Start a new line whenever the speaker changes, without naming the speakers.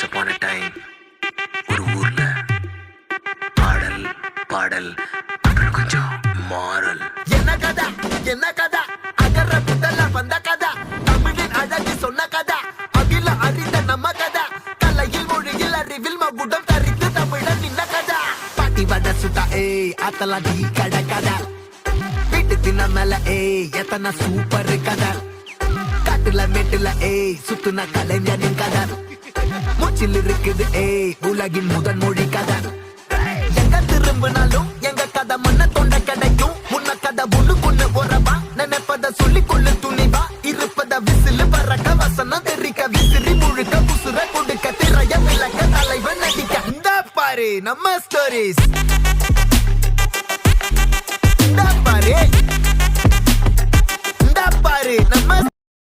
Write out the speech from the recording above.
Once upon a time ஒரு ஊர்ல பாடல் பாடல் அப்புறம் கொஞ்சம் மாறல்.
என்ன கதை அகர புதல வந்த கதை, தமிழின் அழகு சொன்ன கதை, அகில அறிந்த நம்ம கதை, கலையில் மொழியில் அறிவில் மகுடம் தரித்து தமிழன் நின்ன கதை. பாட்டி வட சுட்டா அத்தலா டீ கடை கதை, வீட்டு தின மேல எத்தனை சூப்பர் கதை, காட்டுல மேட்டுல சுத்துன கலைஞனின் கதை, மூச்சில் இருக்குது உலகின் முதன் மொழி கதை. எங்க திரும்பினாலும் எங்க கதை மண்ண தொண்ட கிடைக்கும், முன்ன கதை ஒண்ணுக்குன்னு போறவா, நினைப்பத சொல்லிக் கொள்ளு துணிவா, இருப்பத விசிலு பறக்க வசனம் தெரிக்க விசிறி முழுக்க புசுர கொடுக்க திரைய விளக்க தலைவன் நடிக்க. இந்த பாரு நம்ம ஸ்டோரிஸ், இந்த பாரு நம்ம